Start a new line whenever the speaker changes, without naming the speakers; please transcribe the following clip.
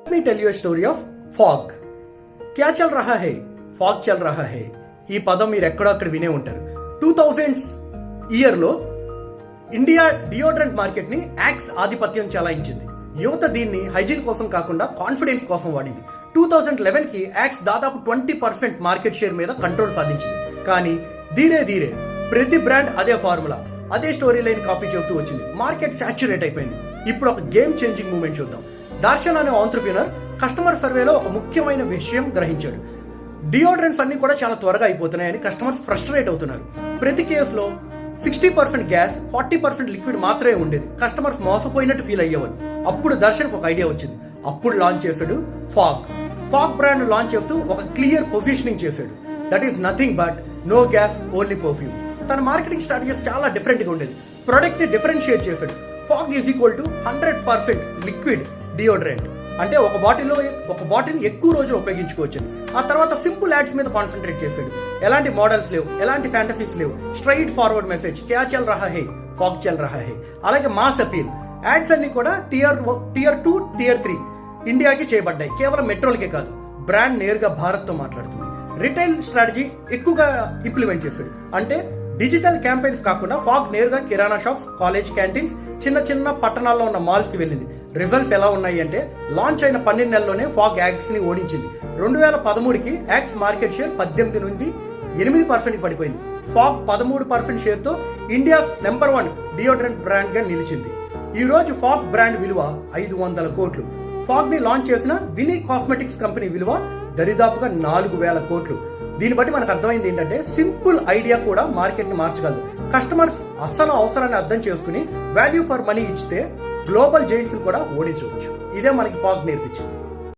Let me tell you a story of fog. क्या चल रहा है? Fog चल रहा है. ఈ పదం మీరు ఎక్కడో అక్కడ వినే ఉంటారు. 2000s ఇయర్లో ఇండియా డియోడ్రెంట్ మార్కెట్ని యాక్స్ ఆధిపత్యం చెలాయించింది. యువత దీన్ని హైజీన్ కోసం కాకుండా కాన్ఫిడెన్స్ కోసం వాడింది. 2011కి యాక్స్ దాదాపు 20% మార్కెట్ షేర్ మీద కంట్రోల్ సాధించింది. కానీ ధీరే ప్రతి బ్రాండ్ అదే ఫార్ములా, అదే స్టోరీ లైన్ కాపీ చేస్తూ వచ్చింది. మార్కెట్ సాచ్యురేట్ అయిపోయింది. ఇప్పుడు ఒక గేమ్ చేంజింగ్ మూమెంట్ చూద్దాం. దర్శన్ అనే ఆంట్రప్రెన్యూర్ కస్టమర్ సర్వేలో ఒక ముఖ్యమైన విషయం గ్రహించాడు. డియోడ్రెంట్స్ అన్ని కూడా చాలా త్వరగా అయిపోతున్నాయని కస్టమర్స్ ఫ్రస్ట్రేట్ అవుతున్నారు. ప్రతి కేసులో 60% గ్యాస్, 40% లిక్విడ్ మాత్రమే ఉండేది. కస్టమర్స్ మోసపోయినట్టు ఫీల్ అయ్యేవారు. అప్పుడు దర్శన్కి ఒక ఐడియా వచ్చింది. అప్పుడు లాంచ్ చేశాడు ఫాగ్ బ్రాండ్ లాంచ్ చేస్తూ ఒక క్లియర్ పొజిషనింగ్ చేశాడు. That is nothing but no gas, only perfume. తన మార్కెటింగ్ స్ట్రాటజీస్ చాలా డిఫరెంట్ గా ఉండేది. ప్రొడక్ట్ ని డిఫరెన్షియేట్ చేశాడు. Fog is equal to 100% liquid deodorant. అంటే ఒక బాటిల్ ఎక్కువ రోజులు ఉపయోగించుకోవచ్చు. ఆ తర్వాత సింపుల్ యాడ్స్ మీద కాన్సన్ట్రేట్ చేశాడు. ఎలాంటి మోడల్స్ లేవు, ఎలాంటి ఫ్యాంటసీస్ లేవు. స్ట్రైట్ ఫార్వర్డ్ మెసేజ్, క్యా చల్ రహా హై, ఫాగ్ చల్ రహా హై. అలాగే మాస్ అపీల్. యాడ్స్ అన్ని కూడా టియర్ 2, టియర్ 3 ఇండియాకి చేయబడ్డాయి. కేవలం మెట్రోలకే కాదు, బ్రాండ్ నేరుగా భారత్ తో మాట్లాడుతుంది. రిటైల్ స్ట్రాటజీ ఎక్కువగా ఇంప్లిమెంట్ చేశాడు. అంటే డిజిటల్ క్యాంపెయిన్స్ కాకుండా ఫాగ్ నేరుగా కిరాణా షాప్స్, కాలేజ్ క్యాంటీన్స్, చిన్న పట్టణాల్లో ఉన్న మాల్స్ కి వెళ్ళింది. రిజల్ట్స్ ఎలా ఉన్నాయి అంటే లాంచ్ అయిన 12 నెలల్లోనే ఫాగ్ యాక్స్ ని ఓడించింది. 2013కి యాక్స్ మార్కెట్ షేర్ 18 నుండి 8% పడిపోయింది. ఫాగ్ 13% షేర్ తో ఇండియాస్ నెంబర్ 1 డియోడ్రెంట్ బ్రాండ్ గా నిలిచింది. ఈ రోజు ఫాగ్ బ్రాండ్ విలువ 500 కోట్లు. ఫాగ్ ని లాంచ్ చేసిన వినీ కాస్మెటిక్స్ కంపెనీ విలువ దరిదాపుగా 4000 కోట్లు. దీన్ని బట్టి మనకు అర్థమైంది ఏంటంటే సింపుల్ ఐడియా కూడా మార్కెట్ ని మార్చగలదు. కస్టమర్స్ అసలు అవసరాన్ని అర్థం చేసుకుని వాల్యూ ఫర్ మనీ ఇచ్చితే గ్లోబల్ జైంట్స్ కూడా ఓడించవచ్చు. ఇదే మనకి ఫాగ్ నేర్పించింది.